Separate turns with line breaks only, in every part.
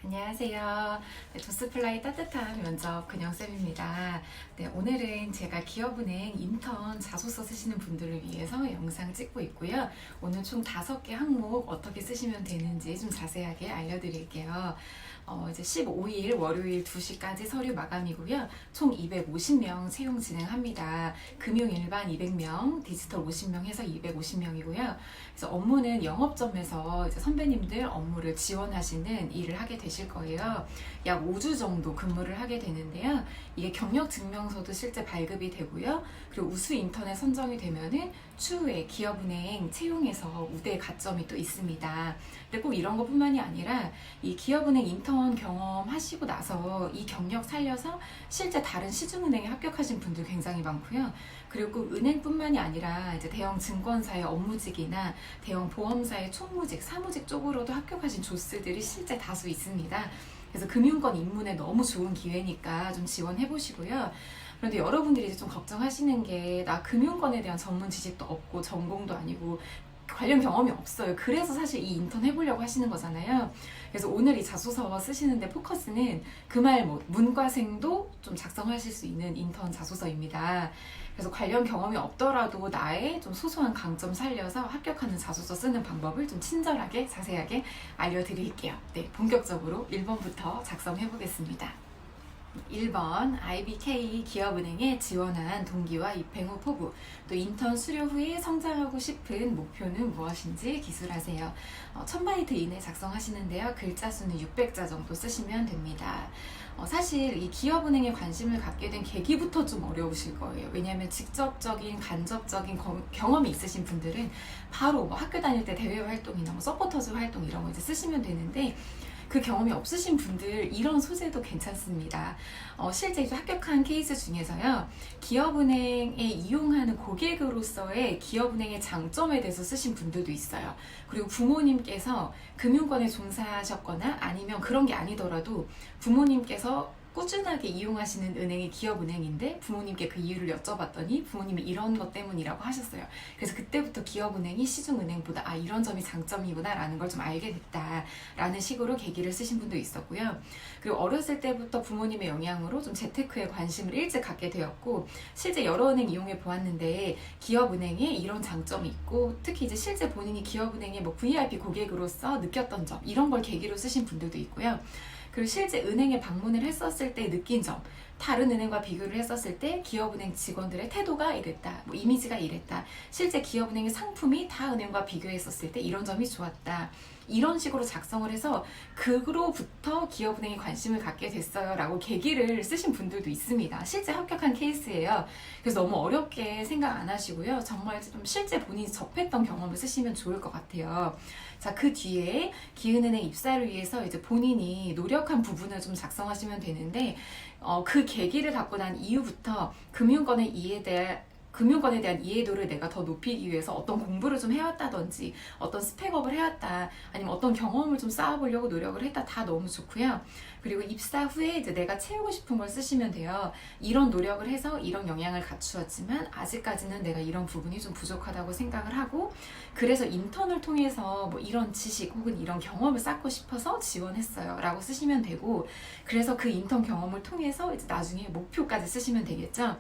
안녕하세요. 네, 도스플라이 따뜻한 면접 근영쌤입니다. 네, 오늘은 제가 기업은행 인턴 자소서 쓰시는 분들을 위해서 영상 찍고 있고요. 오늘 총 5개 항목 어떻게 쓰시면 되는지 좀 자세하게 알려드릴게요. 이제 15일 월요일 2시까지 서류 마감이고요. 총 250명 채용 진행합니다. 금융 일반 200명, 디지털 50명 해서 250명이고요. 그래서 업무는 영업점에서 이제 선배님들 업무를 지원하시는 일을 하게 되실 거예요. 약 5주 정도 근무를 하게 되는데요. 이게 경력 증명서도 실제 발급이 되고요. 그리고 우수 인턴에 선정이 되면은 추후에 기업은행 채용에서 우대 가점이 또 있습니다. 근데 꼭 이런 것뿐만이 아니라 이 기업은행 인턴 경험하시고 나서 이 경력 살려서 실제 다른 시중은행에 합격하신 분들 굉장히 많고요. 그리고 은행뿐만이 아니라 이제 대형 증권사의 업무직이나 대형 보험사의 총무직, 사무직 쪽으로도 합격하신 조스들이 실제 다수 있습니다. 그래서 금융권 입문에 너무 좋은 기회니까 좀 지원해 보시고요. 그런데 여러분들이 이제 좀 걱정하시는 게 나 금융권에 대한 전문 지식도 없고 전공도 아니고 관련 경험이 없어요. 그래서 사실 이 인턴 해보려고 하시는 거잖아요. 그래서 오늘 이 자소서 쓰시는데 포커스는 그 말 문과생도 좀 작성하실 수 있는 인턴 자소서입니다. 그래서 관련 경험이 없더라도 나의 좀 소소한 강점 살려서 합격하는 자소서 쓰는 방법을 좀 친절하게 자세하게 알려드릴게요. 네, 본격적으로 1번부터 작성해 보겠습니다. 1번 IBK 기업은행에 지원한 동기와 입행 후 포부, 또 인턴 수료 후에 성장하고 싶은 목표는 무엇인지 기술하세요. 1000바이트 이내 작성하시는데요. 글자 수는 600자 정도 쓰시면 됩니다. 사실 이 기업은행에 관심을 갖게 된 계기부터 좀 어려우실 거예요. 왜냐하면 직접적인 간접적인 경험이 있으신 분들은 바로 뭐 학교 다닐 때 대외 활동이나 뭐 서포터즈 활동 이런 거 이제 쓰시면 되는데, 그 경험이 없으신 분들 이런 소재도 괜찮습니다. 실제 이제 합격한 케이스 중에서요, 기업은행에 이용하는 고객으로서의 기업은행의 장점에 대해서 쓰신 분들도 있어요. 그리고 부모님께서 금융권에 종사하셨거나 아니면 그런 게 아니더라도 부모님께서 꾸준하게 이용하시는 은행이 기업은행인데 부모님께 그 이유를 여쭤봤더니 부모님이 이런 것 때문이라고 하셨어요. 그래서 그때부터 기업은행이 시중은행보다 이런 점이 장점이구나 라는 걸 좀 알게 됐다 라는 식으로 계기를 쓰신 분도 있었고요. 그리고 어렸을 때부터 부모님의 영향으로 좀 재테크에 관심을 일찍 갖게 되었고, 실제 여러 은행 이용해 보았는데 기업은행에 이런 장점이 있고, 특히 이제 실제 본인이 기업은행의 뭐 VIP 고객으로서 느꼈던 점, 이런 걸 계기로 쓰신 분들도 있고요. 그리고 실제 은행에 방문을 했었을 때 느낀 점, 다른 은행과 비교를 했었을 때 기업은행 직원들의 태도가 이랬다, 뭐 이미지가 이랬다, 실제 기업은행의 상품이 타 은행과 비교했었을 때 이런 점이 좋았다, 이런 식으로 작성을 해서 그로부터 기업은행에 관심을 갖게 됐어요 라고 계기를 쓰신 분들도 있습니다. 실제 합격한 케이스예요. 그래서 너무 어렵게 생각 안 하시고요. 정말 좀 실제 본인이 접했던 경험을 쓰시면 좋을 것 같아요. 자, 그 뒤에 기은은행 입사를 위해서 이제 본인이 노력한 부분을 좀 작성하시면 되는데, 그 계기를 갖고 난 이후부터 금융권에 대한 이해도를 내가 더 높이기 위해서 어떤 공부를 좀 해왔다든지, 어떤 스펙업을 해왔다, 아니면 어떤 경험을 좀 쌓아보려고 노력을 했다, 다 너무 좋고요. 그리고 입사 후에 이제 내가 채우고 싶은 걸 쓰시면 돼요. 이런 노력을 해서 이런 영향을 갖추었지만 아직까지는 내가 이런 부분이 좀 부족하다고 생각을 하고, 그래서 인턴을 통해서 뭐 이런 지식 혹은 이런 경험을 쌓고 싶어서 지원했어요 라고 쓰시면 되고, 그래서 그 인턴 경험을 통해서 이제 나중에 목표까지 쓰시면 되겠죠.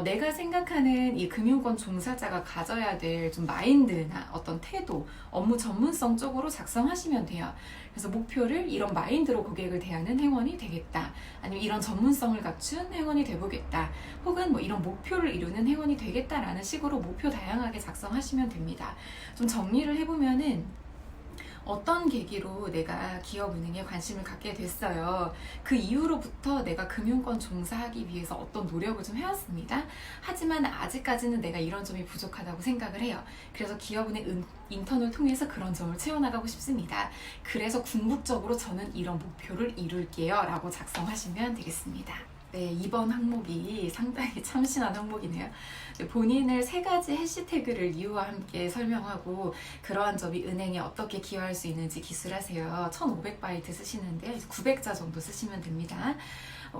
내가 생각하는 이 금융권 종사자가 가져야 될 좀 마인드나 어떤 태도, 업무 전문성 쪽으로 작성하시면 돼요. 그래서 목표를 이런 마인드로 고객을 대하는 행원이 되겠다, 아니면 이런 전문성을 갖춘 행원이 되보겠다, 혹은 뭐 이런 목표를 이루는 행원이 되겠다라는 식으로 목표 다양하게 작성하시면 됩니다. 좀 정리를 해보면은, 어떤 계기로 내가 기업은행에 관심을 갖게 됐어요. 그 이후로부터 내가 금융권 종사하기 위해서 어떤 노력을 좀 해왔습니다. 하지만 아직까지는 내가 이런 점이 부족하다고 생각을 해요. 그래서 기업은행 인턴을 통해서 그런 점을 채워나가고 싶습니다. 그래서 궁극적으로 저는 이런 목표를 이룰게요 라고 작성하시면 되겠습니다. 네, 이번 항목이 상당히 참신한 항목이네요. 본인을 3가지 해시태그를 이유와 함께 설명하고, 그러한 점이 은행에 어떻게 기여할 수 있는지 기술하세요. 1500바이트 쓰시는데 900자 정도 쓰시면 됩니다.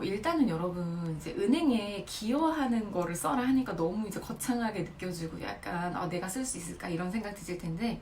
일단은 여러분, 이제 은행에 기여하는 거를 써라 하니까 너무 이제 거창하게 느껴지고 약간 내가 쓸 수 있을까 이런 생각 드실 텐데,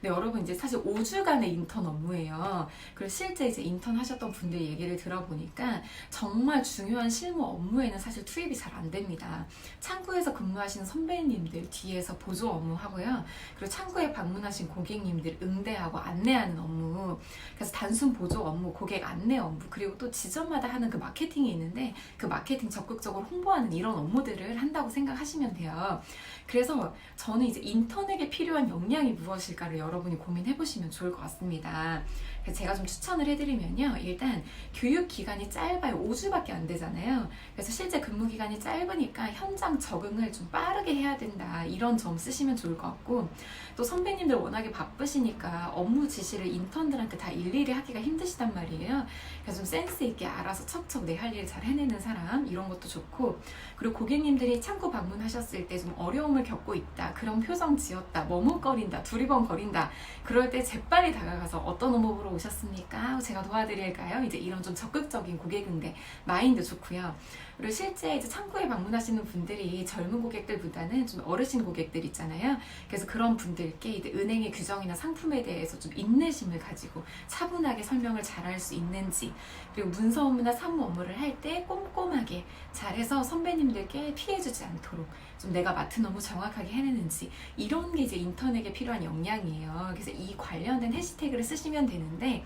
네, 여러분 이제 사실 5주간의 인턴 업무예요. 그리고 실제 이제 인턴 하셨던 분들 얘기를 들어보니까 정말 중요한 실무 업무에는 사실 투입이 잘 안 됩니다. 창구에서 근무하시는 선배님들 뒤에서 보조 업무 하고요. 그리고 창구에 방문하신 고객님들 응대하고 안내하는 업무. 그래서 단순 보조 업무, 고객 안내 업무, 그리고 또 지점마다 하는 그 마케팅이 있는데 그 마케팅 적극적으로 홍보하는 이런 업무들을 한다고 생각하시면 돼요. 그래서 저는 이제 인턴에게 필요한 역량이 무엇일까를 여러분이 고민해 보시면 좋을 것 같습니다. 그래서 제가 좀 추천을 해드리면요. 일단 교육 기간이 짧아요. 5주밖에 안 되잖아요. 그래서 실제 근무 기간이 짧으니까 현장 적응을 좀 빠르게 해야 된다. 이런 점 쓰시면 좋을 것 같고, 또 선배님들 워낙에 바쁘시니까 업무 지시를 인턴들한테 다 일일이 하기가 힘드시단 말이에요. 그래서 좀 센스 있게 알아서 척척 내 할 일 잘 해내는 사람, 이런 것도 좋고, 그리고 고객님들이 창구 방문하셨을 때 좀 어려움을 겪고 있다, 그런 표정 지었다, 머뭇거린다, 두리번거린다, 그럴 때 재빨리 다가가서 어떤 업무 보러 오셨습니까? 제가 도와드릴까요? 이제 이런 좀 적극적인 고객 응대 마인드 좋고요. 그리고 실제 이제 창구에 방문하시는 분들이 젊은 고객들보다는 좀 어르신 고객들 있잖아요. 그래서 그런 분들께 이제 은행의 규정이나 상품에 대해서 좀 인내심을 가지고 차분하게 설명을 잘할 수 있는지, 그리고 문서 업무나 사무 업무를 할 때 꼼꼼하게 잘해서 선배님들께 피해주지 않도록 좀 내가 맡은 업무 정확하게 해내는지, 이런 게 이제 인턴에게 필요한 역량이에요. 그래서 이 관련된 해시태그를 쓰시면 되는데,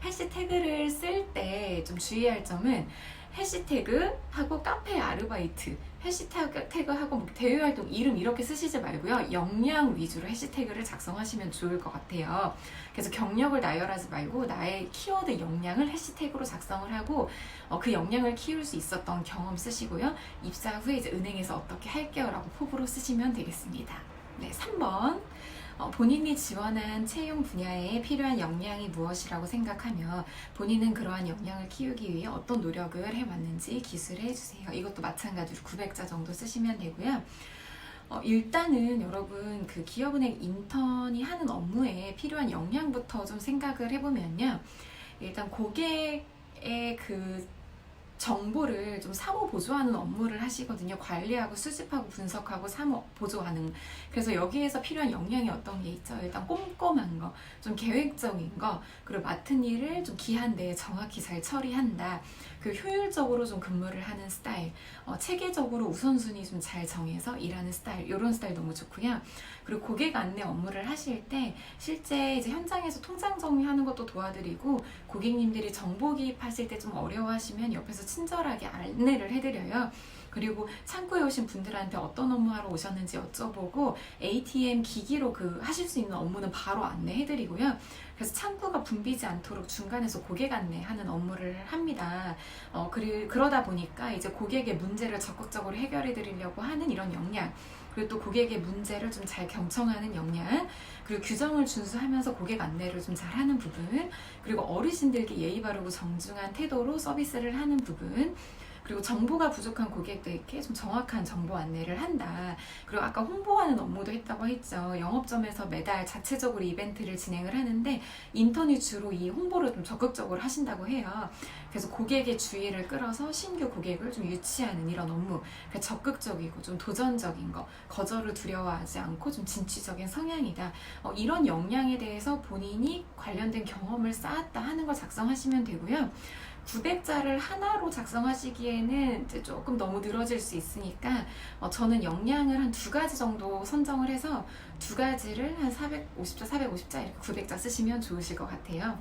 해시태그를 쓸 때 좀 주의할 점은 해시태그하고 카페 아르바이트, 해시태그하고 뭐 대외활동 이름 이렇게 쓰시지 말고요. 역량 위주로 해시태그를 작성하시면 좋을 것 같아요. 그래서 경력을 나열하지 말고 나의 키워드 역량을 해시태그로 작성을 하고 그 역량을 키울 수 있었던 경험 쓰시고요. 입사 후에 이제 은행에서 어떻게 할게요 라고 포부로 쓰시면 되겠습니다. 네, 3번. 본인이 지원한 채용 분야에 필요한 역량이 무엇이라고 생각하며 본인은 그러한 역량을 키우기 위해 어떤 노력을 해왔는지 기술해 주세요. 이것도 마찬가지로 900자 정도 쓰시면 되고요. 일단은 여러분 그 기업은행 인턴이 하는 업무에 필요한 역량부터 좀 생각을 해보면요. 일단 고객의 그 정보를 좀 사모 보조하는 업무를 하시거든요. 관리하고 수집하고 분석하고 사모 보조하는. 그래서 여기에서 필요한 역량이 어떤 게 있죠? 일단 꼼꼼한 거, 좀 계획적인 거, 그리고 맡은 일을 좀 기한 내에 정확히 잘 처리한다. 그 효율적으로 좀 근무를 하는 스타일, 체계적으로 우선순위 좀 잘 정해서 일하는 스타일, 이런 스타일 너무 좋고요. 그리고 고객 안내 업무를 하실 때 실제 이제 현장에서 통장 정리하는 것도 도와드리고, 고객님들이 정보 기입하실 때 좀 어려워하시면 옆에서 친절하게 안내를 해드려요. 그리고 창구에 오신 분들한테 어떤 업무하러 오셨는지 여쭤보고 ATM 기기로 그 하실 수 있는 업무는 바로 안내해드리고요. 그래서 창구가 붐비지 않도록 중간에서 고객 안내하는 업무를 합니다. 그러다 보니까 이제 고객의 문제를 적극적으로 해결해 드리려고 하는 이런 역량, 그리고 또 고객의 문제를 좀 잘 경청하는 역량, 그리고 규정을 준수하면서 고객 안내를 좀 잘하는 부분, 그리고 어르신들께 예의 바르고 정중한 태도로 서비스를 하는 부분, 그리고 정보가 부족한 고객들께 좀 정확한 정보 안내를 한다. 그리고 아까 홍보하는 업무도 했다고 했죠. 영업점에서 매달 자체적으로 이벤트를 진행을 하는데 인턴이 주로 이 홍보를 좀 적극적으로 하신다고 해요. 그래서 고객의 주의를 끌어서 신규 고객을 좀 유치하는 이런 업무, 그러니까 적극적이고 좀 도전적인 거, 거절을 두려워하지 않고 좀 진취적인 성향이다. 이런 역량에 대해서 본인이 관련된 경험을 쌓았다 하는 걸 작성하시면 되고요. 900자를 하나로 작성하시기에는 이제 조금 너무 늘어질 수 있으니까 저는 역량을 한 2가지 정도 선정을 해서 2가지를 한 450자, 450자 이렇게 900자 쓰시면 좋으실 것 같아요.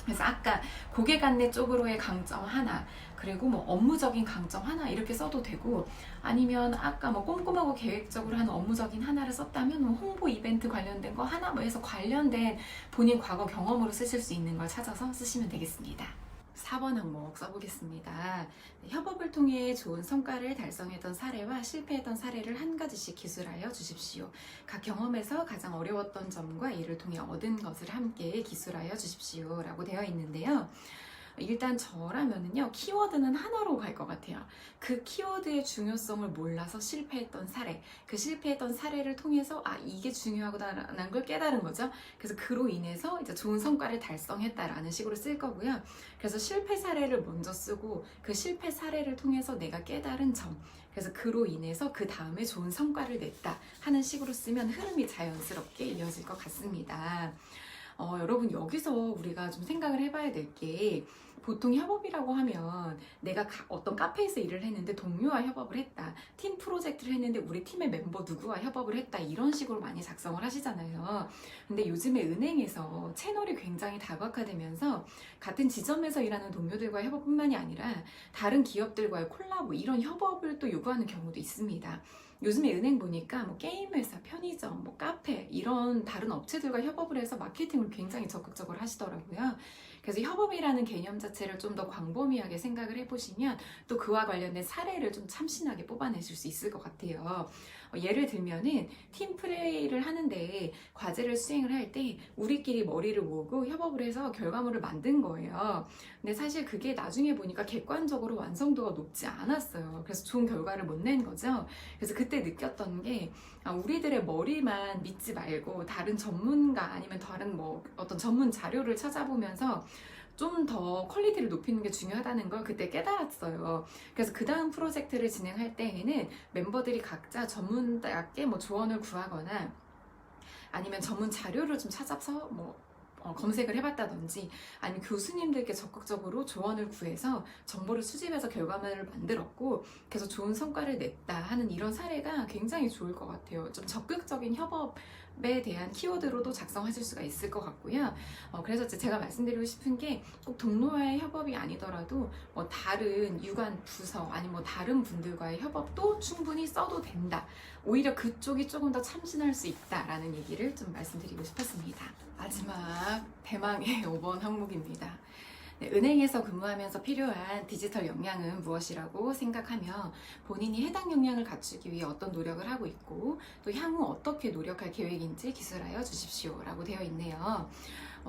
그래서 아까 고객 안내 쪽으로의 강점 하나, 그리고 뭐 업무적인 강점 하나 이렇게 써도 되고, 아니면 아까 뭐 꼼꼼하고 계획적으로 하는 업무적인 하나를 썼다면 뭐 홍보 이벤트 관련된 거 하나 뭐 해서 관련된 본인 과거 경험으로 쓰실 수 있는 걸 찾아서 쓰시면 되겠습니다. 4번 항목 써보겠습니다. 협업을 통해 좋은 성과를 달성했던 사례와 실패했던 사례를 한 가지씩 기술하여 주십시오. 각 경험에서 가장 어려웠던 점과 이를 통해 얻은 것을 함께 기술하여 주십시오 라고 되어 있는데요. 일단 저라면은요, 키워드는 하나로 갈 것 같아요. 그 키워드의 중요성을 몰라서 실패했던 사례, 그 실패했던 사례를 통해서 이게 중요하구나라는 걸 깨달은 거죠. 그래서 그로 인해서 이제 좋은 성과를 달성했다라는 식으로 쓸 거고요. 그래서 실패 사례를 먼저 쓰고 그 실패 사례를 통해서 내가 깨달은 점, 그래서 그로 인해서 그 다음에 좋은 성과를 냈다 하는 식으로 쓰면 흐름이 자연스럽게 이어질 것 같습니다. 여러분, 여기서 우리가 좀 생각을 해봐야 될 게, 보통 협업이라고 하면 내가 어떤 카페에서 일을 했는데 동료와 협업을 했다, 팀 프로젝트를 했는데 우리 팀의 멤버 누구와 협업을 했다, 이런 식으로 많이 작성을 하시잖아요. 근데 요즘에 은행에서 채널이 굉장히 다각화되면서 같은 지점에서 일하는 동료들과의 협업뿐만이 아니라 다른 기업들과의 콜라보, 이런 협업을 또 요구하는 경우도 있습니다. 요즘에 은행 보니까 뭐 게임 회사, 편의점, 뭐 카페, 이런 다른 업체들과 협업을 해서 마케팅을 굉장히 적극적으로 하시더라고요. 그래서 협업이라는 개념 자체를 좀 더 광범위하게 생각을 해보시면 또 그와 관련된 사례를 좀 참신하게 뽑아내실 수 있을 것 같아요. 예를 들면은 팀 플레이를 하는데 과제를 수행을 할 때 우리끼리 머리를 모으고 협업을 해서 결과물을 만든 거예요. 근데 사실 그게 나중에 보니까 객관적으로 완성도가 높지 않았어요. 그래서 좋은 결과를 못 낸 거죠. 그래서 그때 느꼈던 게, 우리들의 머리만 믿지 말고 다른 전문가 아니면 다른 뭐 어떤 전문 자료를 찾아보면서 좀 더 퀄리티를 높이는 게 중요하다는 걸 그때 깨달았어요. 그래서 그 다음 프로젝트를 진행할 때에는 멤버들이 각자 전문가께 뭐 조언을 구하거나 아니면 전문 자료를 좀 찾아서 검색을 해봤다든지, 아니면 교수님들께 적극적으로 조언을 구해서 정보를 수집해서 결과물을 만들었고 그래서 좋은 성과를 냈다 하는 이런 사례가 굉장히 좋을 것 같아요. 좀 적극적인 협업에 대한 키워드로도 작성하실 수가 있을 것 같고요. 그래서 제가 말씀드리고 싶은 게, 꼭 동료와의 협업이 아니더라도 뭐 다른 유관 부서 아니면 뭐 다른 분들과의 협업도 충분히 써도 된다, 오히려 그쪽이 조금 더 참신할 수 있다라는 얘기를 좀 말씀드리고 싶었습니다. 마지막 대망의 5번 항목입니다. 네, 은행에서 근무하면서 필요한 디지털 역량은 무엇이라고 생각하며 본인이 해당 역량을 갖추기 위해 어떤 노력을 하고 있고 또 향후 어떻게 노력할 계획인지 기술하여 주십시오 라고 되어 있네요.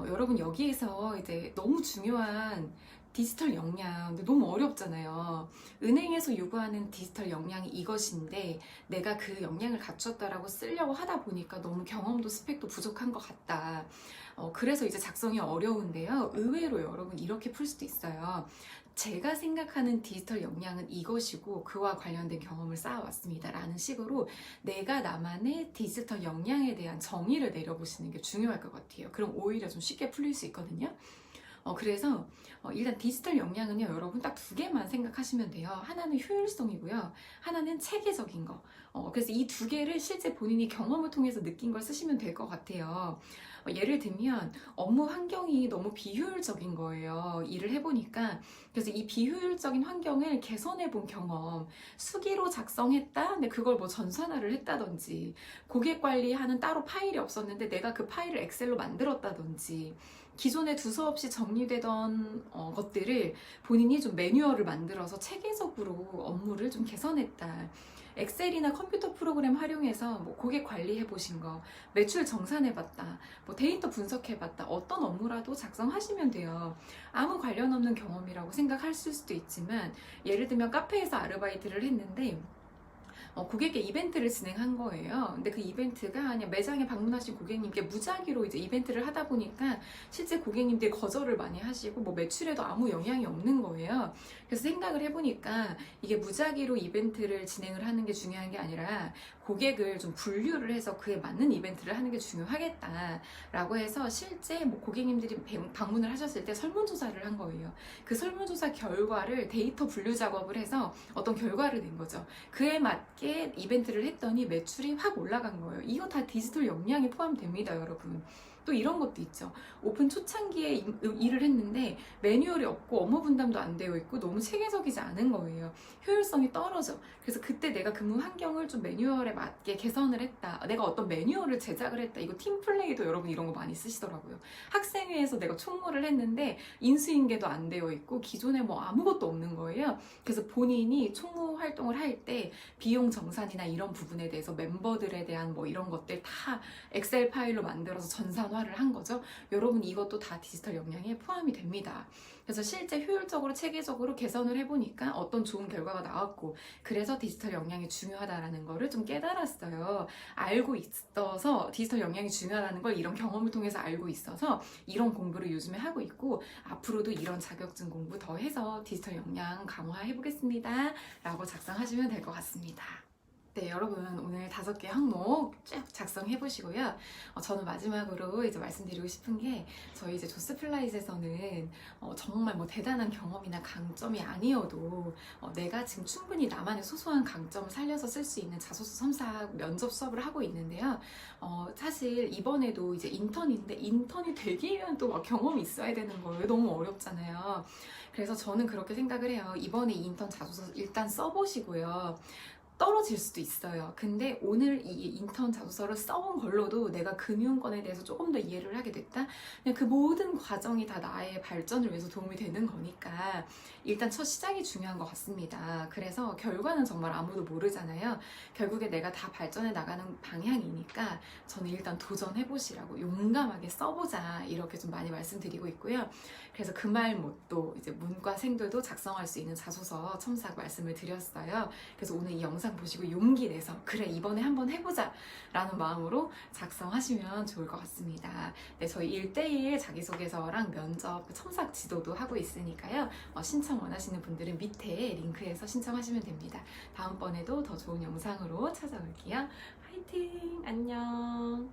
여러분, 여기에서 이제 너무 중요한 디지털 역량, 근데 너무 어렵잖아요. 은행에서 요구하는 디지털 역량이 이것인데 내가 그 역량을 갖췄다라고 쓰려고 하다 보니까 너무 경험도 스펙도 부족한 것 같다. 그래서 이제 작성이 어려운데요. 의외로 여러분, 이렇게 풀 수도 있어요. 제가 생각하는 디지털 역량은 이것이고 그와 관련된 경험을 쌓아왔습니다 라는 식으로 내가 나만의 디지털 역량에 대한 정의를 내려보시는 게 중요할 것 같아요. 그럼 오히려 좀 쉽게 풀릴 수 있거든요. 그래서 일단 디지털 역량은요, 여러분 딱 두 개만 생각하시면 돼요. 하나는 효율성이고요, 하나는 체계적인 거. 그래서 이 두 개를 실제 본인이 경험을 통해서 느낀 걸 쓰시면 될 것 같아요. 예를 들면 업무 환경이 너무 비효율적인 거예요. 일을 해보니까. 그래서 이 비효율적인 환경을 개선해 본 경험, 수기로 작성했다? 근데 그걸 뭐 전산화를 했다든지, 고객 관리하는 따로 파일이 없었는데 내가 그 파일을 엑셀로 만들었다든지, 기존에 두서없이 정리되던 것들을 본인이 좀 매뉴얼을 만들어서 체계적으로 업무를 좀 개선했다. 엑셀이나 컴퓨터 프로그램 활용해서 뭐 고객 관리해 보신 거, 매출 정산해 봤다, 뭐 데이터 분석해 봤다, 어떤 업무라도 작성하시면 돼요. 아무 관련 없는 경험이라고 생각하실 수도 있지만, 예를 들면 카페에서 아르바이트를 했는데 고객께 이벤트를 진행한 거예요. 근데 그 이벤트가 그냥 매장에 방문하신 고객님께 무작위로 이제 이벤트를 하다 보니까 실제 고객님들이 거절을 많이 하시고 뭐 매출에도 아무 영향이 없는 거예요. 그래서 생각을 해보니까 이게 무작위로 이벤트를 진행을 하는 게 중요한 게 아니라 고객을 좀 분류를 해서 그에 맞는 이벤트를 하는 게 중요하겠다라고 해서 실제 뭐 고객님들이 방문을 하셨을 때 설문조사를 한 거예요. 그 설문조사 결과를 데이터 분류 작업을 해서 어떤 결과를 낸 거죠. 그에 맞게 이벤트를 했더니 매출이 확 올라간 거예요. 이거 다 디지털 역량이 포함됩니다, 여러분. 또 이런 것도 있죠. 오픈 초창기에 일을 했는데 매뉴얼이 없고 업무 분담도 안 되어 있고 너무 체계적이지 않은 거예요. 효율성이 떨어져. 그래서 그때 내가 근무 환경을 좀 매뉴얼에 맞게 개선을 했다, 내가 어떤 매뉴얼을 제작을 했다. 이거 팀플레이도 여러분 이런 거 많이 쓰시더라고요. 학생회에서 내가 총무를 했는데 인수인계도 안 되어 있고 기존에 뭐 아무것도 없는 거예요. 그래서 본인이 총무 활동을 할 때 비용 정산이나 이런 부분에 대해서 멤버들에 대한 뭐 이런 것들 다 엑셀 파일로 만들어서 전산 객관화를 한 거죠. 여러분 이것도 다 디지털 역량에 포함이 됩니다. 그래서 실제 효율적으로 체계적으로 개선을 해보니까 어떤 좋은 결과가 나왔고, 그래서 디지털 역량이 중요하다라는 거를 좀 깨달았어요. 알고 있어서 디지털 역량이 중요하다는 걸 이런 경험을 통해서 알고 있어서 이런 공부를 요즘에 하고 있고, 앞으로도 이런 자격증 공부 더 해서 디지털 역량 강화해 보겠습니다 라고 작성하시면 될 것 같습니다. 네, 여러분 오늘 5개 항목 쭉 작성해 보시고요. 저는 마지막으로 이제 말씀드리고 싶은 게, 저희 이제 조스플라잇에서는 정말 뭐 대단한 경험이나 강점이 아니어도 내가 지금 충분히 나만의 소소한 강점을 살려서 쓸 수 있는 자소서 첨삭 면접 수업을 하고 있는데요. 사실 이번에도 이제 인턴인데, 인턴이 되기 위한 또 막 경험이 있어야 되는 거예요. 너무 어렵잖아요. 그래서 저는 그렇게 생각을 해요. 이번에 인턴 자소서 일단 써보시고요. 떨어질 수도 있어요. 근데 오늘 이 인턴 자소서를 써본 걸로도 내가 금융권에 대해서 조금 더 이해를 하게 됐다? 그냥 그 모든 과정이 다 나의 발전을 위해서 도움이 되는 거니까 일단 첫 시작이 중요한 것 같습니다. 그래서 결과는 정말 아무도 모르잖아요. 결국에 내가 다 발전해 나가는 방향이니까 저는 일단 도전해보시라고, 용감하게 써보자, 이렇게 좀 많이 말씀드리고 있고요. 그래서 그 말 못도 이제 문과생들도 작성할 수 있는 자소서 첨삭 말씀을 드렸어요. 그래서 오늘 이 영상 보시고 용기 내서 그래 이번에 한번 해보자 라는 마음으로 작성하시면 좋을 것 같습니다. 네, 저희 1:1 자기소개서랑 면접 첨삭 지도도 하고 있으니까요. 신청 원하시는 분들은 밑에 링크에서 신청하시면 됩니다. 다음번에도 더 좋은 영상으로 찾아올게요. 화이팅! 안녕!